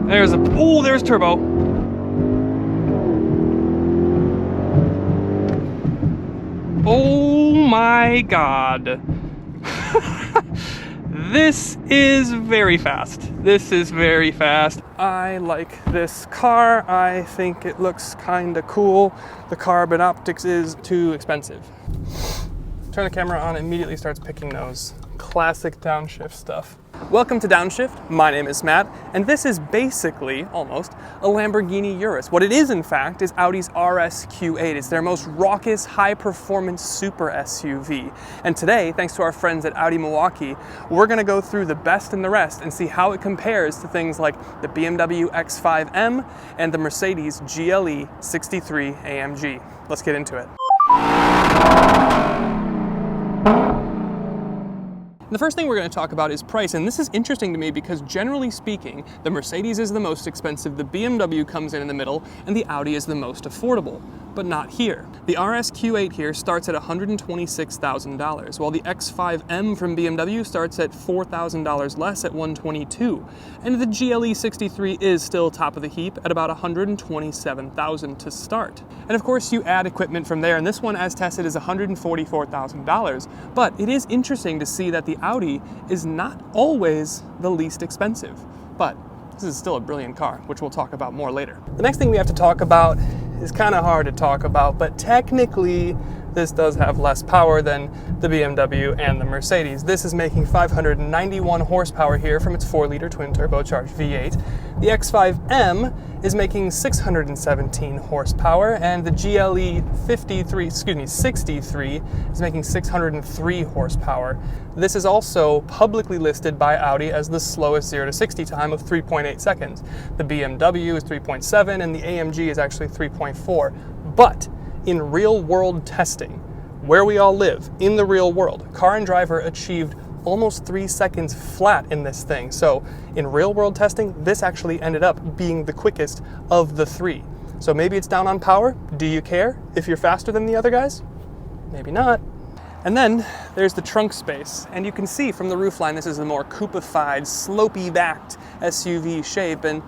There's turbo. Oh my God. This is very fast. This is very fast. I like this car. I think it looks kinda cool. The carbon optics is too expensive. Turn the camera on, immediately starts picking nose. Classic downshift stuff. Welcome to Downshift. My name is Matt, and this is basically, almost, a Lamborghini Urus. What it is, in fact, is Audi's RSQ8. It's their most raucous, high-performance super SUV. And today, thanks to our friends at Audi Milwaukee, we're gonna go through the best and the rest and see how it compares to things like the BMW X5M and the Mercedes GLE 63 AMG. Let's get into it. The first thing we're going to talk about is price, and this is interesting to me because generally speaking, the Mercedes is the most expensive, the BMW comes in the middle, and the Audi is the most affordable. But not here. The RSQ8 here starts at $126,000, while the X5M from BMW starts at $4,000 less at $122,000, and the GLE 63 is still top of the heap at about $127,000 to start. And of course you add equipment from there, and this one as tested is $144,000, but it is interesting to see that the Audi is not always the least expensive, but this is still a brilliant car, which we'll talk about more later. The next thing we have to talk about is kind of hard to talk about, but technically this does have less power than the BMW and the Mercedes. This is making 591 horsepower here from its 4-liter twin turbocharged V8. The X5M is making 617 horsepower, and the GLE 63 is making 603 horsepower. This is also publicly listed by Audi as the slowest 0 to 60 time of 3.8 seconds. The BMW is 3.7 and the AMG is actually 3.4. But in real world testing, where we all live, in the real world, Car and Driver achieved almost 3 seconds flat in this thing. So in real world testing, this actually ended up being the quickest of the three. So maybe it's down on power. Do you care if you're faster than the other guys? Maybe not. And then there's the trunk space, and you can see from the roofline this is a more coupified, slopey backed SUV shape, and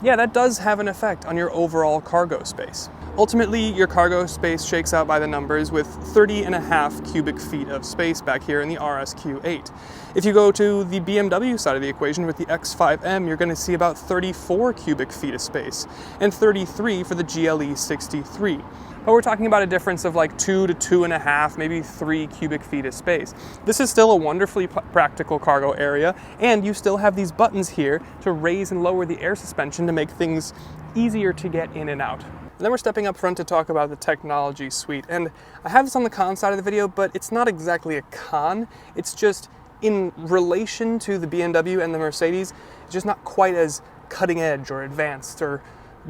yeah, that does have an effect on your overall cargo space. Ultimately, your cargo space shakes out by the numbers with 30.5 cubic feet of space back here in the RSQ8. If you go to the BMW side of the equation with the X5M, you're going to see about 34 cubic feet of space, and 33 for the GLE 63. But we're talking about a difference of like 2 to 2.5, maybe 3 cubic feet of space. This is still a wonderfully practical cargo area, and you still have these buttons here to raise and lower the air suspension to make things easier to get in and out. And then we're stepping up front to talk about the technology suite. And I have this on the con side of the video, but it's not exactly a con. It's just in relation to the BMW and the Mercedes, it's just not quite as cutting edge or advanced or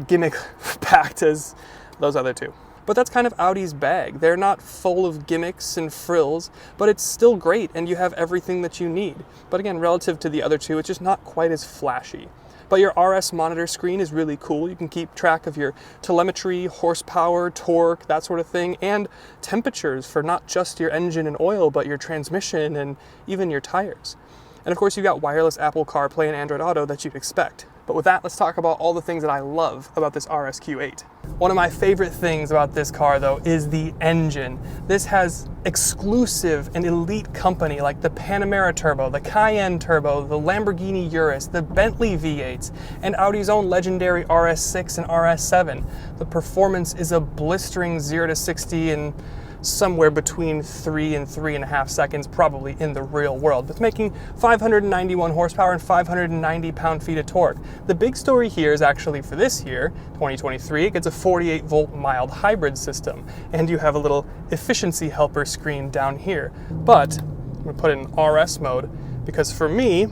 gimmick packed as those other two. But that's kind of Audi's bag. They're not full of gimmicks and frills, but it's still great and you have everything that you need. But again, relative to the other two, it's just not quite as flashy. But your RS monitor screen is really cool. You can keep track of your telemetry, horsepower, torque, that sort of thing, and temperatures for not just your engine and oil, but your transmission and even your tires. And of course, you've got wireless Apple CarPlay and Android Auto that you'd expect. But with that, let's talk about all the things that I love about this RSQ8. One of my favorite things about this car, though, is the engine. This has exclusive and elite company like the Panamera turbo, the Cayenne turbo, the Lamborghini Urus, the Bentley V8s, and Audi's own legendary RS6 and RS7. The performance is a blistering 0 to 60 in somewhere between 3 and 3.5 seconds, probably in the real world. It's making 591 horsepower and 590 pound-feet of torque. The big story here is actually for this year, 2023, it gets a 48-volt mild hybrid system, and you have a little efficiency helper screen down here. But I'm gonna put it in RS mode because for me,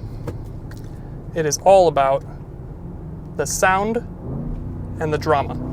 it is all about the sound and the drama.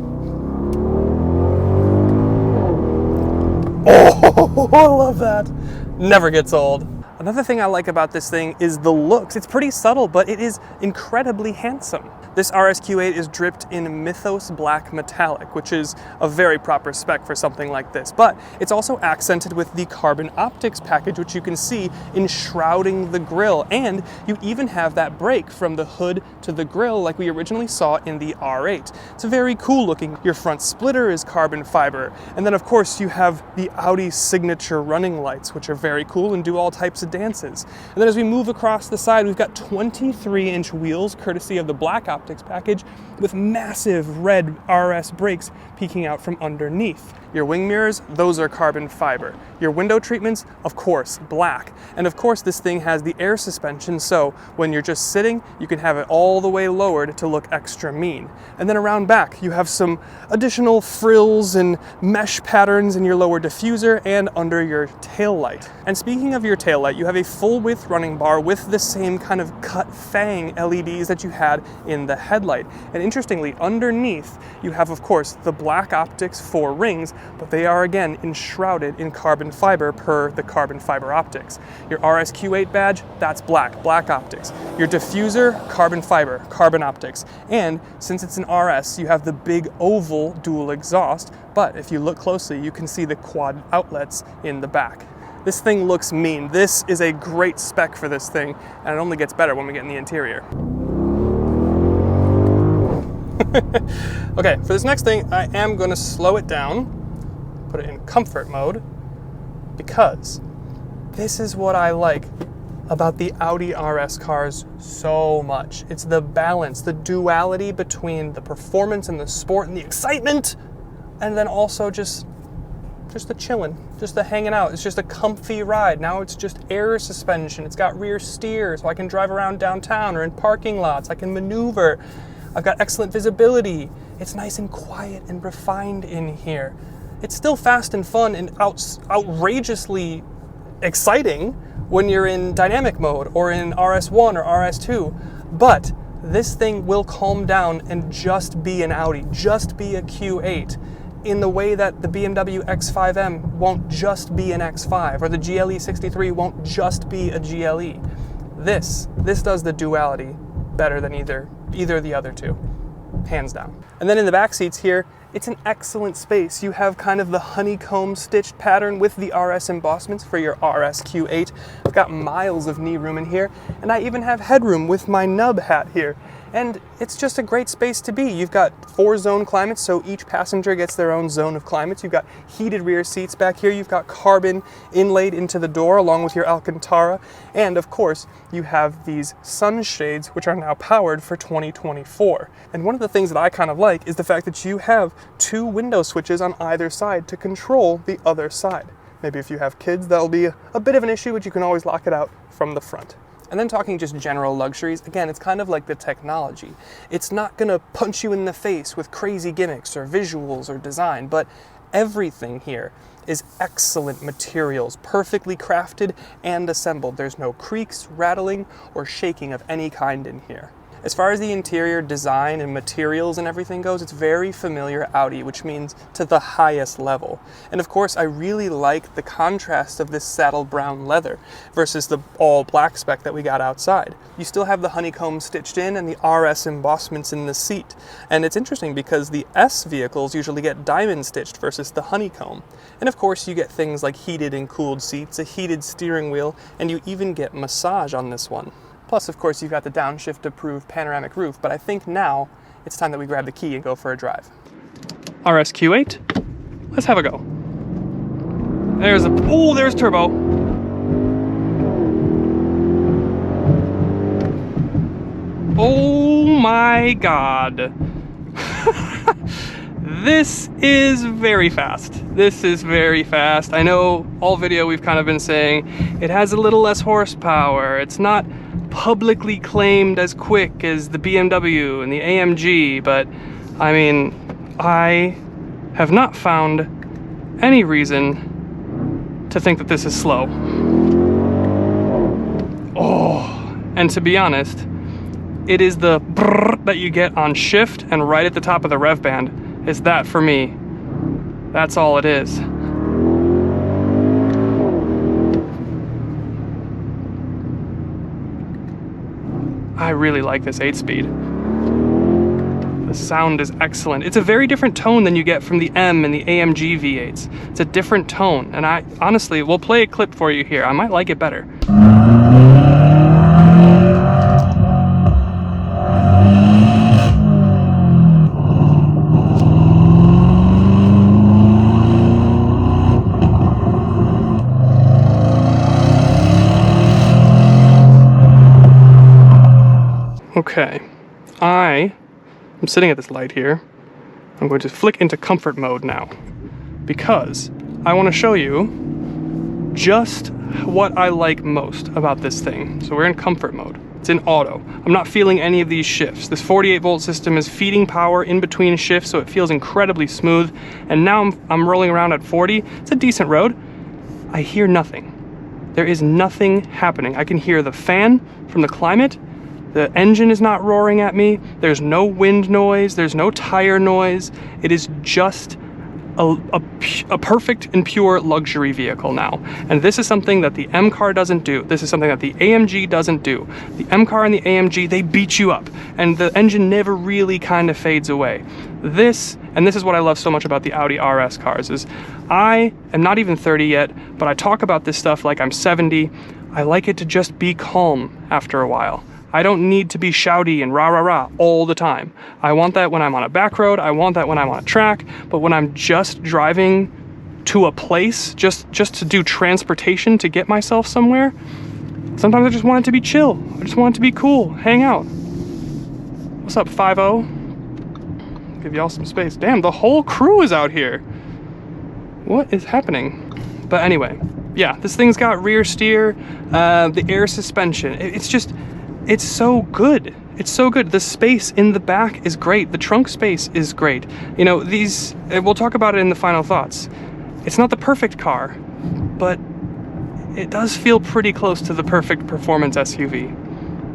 Oh, I love that. Never gets old. Another thing I like about this thing is the looks. It's pretty subtle, but it is incredibly handsome. This RSQ8 is dripped in Mythos Black Metallic, which is a very proper spec for something like this. But it's also accented with the carbon optics package, which you can see enshrouding the grille. And you even have that break from the hood to the grille like we originally saw in the R8. It's very cool looking. Your front splitter is carbon fiber. And then of course you have the Audi signature running lights, which are very cool and do all types of dances. And then as we move across the side, we've got 23-inch wheels, courtesy of the black optics package, with massive red RS brakes peeking out from underneath. Your wing mirrors, those are carbon fiber. Your window treatments, of course, black. And of course this thing has the air suspension, so when you're just sitting, you can have it all the way lowered to look extra mean. And then around back, you have some additional frills and mesh patterns in your lower diffuser and under your tail light. And speaking of your tail light, you have a full width running bar with the same kind of cut fang LEDs that you had in the headlight. And interestingly, underneath, you have, of course, the black optics 4 rings, but they are again enshrouded in carbon fiber per the carbon fiber optics. Your RSQ8 badge, that's black, black optics. Your diffuser, carbon fiber, carbon optics. And since it's an RS, you have the big oval dual exhaust, but if you look closely, you can see the quad outlets in the back. This thing looks mean. This is a great spec for this thing, and it only gets better when we get in the interior. Okay, for this next thing, I am going to slow it down, put it in comfort mode, because this is what I like about the Audi RS cars so much. It's the balance, the duality between the performance and the sport and the excitement, and then also just the chilling, just the hanging out. It's just a comfy ride. Now it's just air suspension. It's got rear steer, so I can drive around downtown or in parking lots. I can maneuver. I've got excellent visibility. It's nice and quiet and refined in here. It's still fast and fun and outrageously exciting when you're in dynamic mode or in RS1 or RS2, but this thing will calm down and just be an Audi, just be a Q8, in the way that the BMW X5M won't just be an X5, or the GLE 63 won't just be a GLE. This does the duality better than either of the other two, hands down. And then in the back seats here, it's an excellent space. You have kind of the honeycomb stitched pattern with the RS embossments for your RSQ8. I've got miles of knee room in here, and I even have headroom with my nub hat here. And it's just a great space to be. You've got 4-zone climates, so each passenger gets their own zone of climates. You've got heated rear seats back here. You've got carbon inlaid into the door along with your Alcantara. And of course, you have these sunshades, which are now powered for 2024. And one of the things that I kind of like is the fact that you have 2 window switches on either side to control the other side. Maybe if you have kids, that'll be a bit of an issue, but you can always lock it out from the front. And then talking just general luxuries, again, it's kind of like the technology. It's not gonna punch you in the face with crazy gimmicks or visuals or design, but everything here is excellent materials, perfectly crafted and assembled. There's no creaks, rattling, or shaking of any kind in here. As far as the interior design and materials and everything goes, it's very familiar Audi, which means to the highest level. And of course, I really like the contrast of this saddle brown leather versus the all black spec that we got outside. You still have the honeycomb stitched in and the RS embossments in the seat. And it's interesting because the S vehicles usually get diamond stitched versus the honeycomb. And of course, you get things like heated and cooled seats, a heated steering wheel, and you even get massage on this one. Plus, of course, you've got the Downshift approved panoramic roof, but I think now it's time that we grab the key and go for a drive. RSQ8, let's have a go. There's turbo. Oh my God. This is very fast. This is very fast. I know all video we've kind of been saying it has a little less horsepower. It's not publicly claimed as quick as the BMW and the AMG, but I mean, I have not found any reason to think that this is slow. Oh, and to be honest, it is the brrr that you get on shift and right at the top of the rev band. Is that for me? That's all it is. I really like this 8-speed. The sound is excellent. It's a very different tone than you get from the M and the AMG V8s. It's a different tone, and I honestly, we'll play a clip for you here. I might like it better. Okay, I'm sitting at this light here. I'm going to flick into comfort mode now because I want to show you just what I like most about this thing. So we're in comfort mode. It's in auto. I'm not feeling any of these shifts. This 48-volt system is feeding power in between shifts, so it feels incredibly smooth. And now I'm rolling around at 40. It's a decent road. I hear nothing. There is nothing happening. I can hear the fan from the climate. The engine is not roaring at me. There's no wind noise. There's no tire noise. It is just a perfect and pure luxury vehicle now. And this is something that the M car doesn't do. This is something that the AMG doesn't do. The M car and the AMG, they beat you up, and the engine never really kind of fades away. This is what I love so much about the Audi RS cars, is I am not even 30 yet, but I talk about this stuff like I'm 70. I like it to just be calm after a while. I don't need to be shouty and rah-rah-rah all the time. I want that when I'm on a back road, I want that when I'm on a track, but when I'm just driving to a place, just to do transportation to get myself somewhere, sometimes I just want it to be chill. I just want it to be cool, hang out. What's up, 5-0? Give y'all some space. Damn, the whole crew is out here. What is happening? But anyway, yeah, this thing's got rear steer, the air suspension. It's so good. It's so good. The space in the back is great. The trunk space is great. You know, we'll talk about it in the final thoughts. It's not the perfect car, but it does feel pretty close to the perfect performance SUV.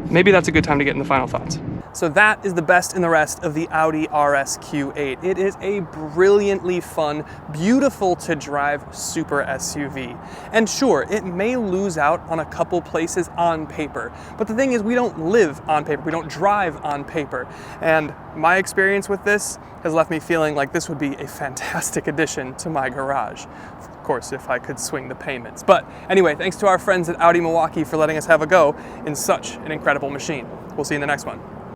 Maybe that's a good time to get in the final thoughts. So that is the best in the rest of the Audi RSQ8. It is a brilliantly fun, beautiful to drive super SUV. And sure, it may lose out on a couple places on paper, but the thing is, we don't live on paper, we don't drive on paper. And my experience with this has left me feeling like this would be a fantastic addition to my garage. Of course, if I could swing the payments. But anyway, thanks to our friends at Audi Milwaukee for letting us have a go in such an incredible machine. We'll see you in the next one.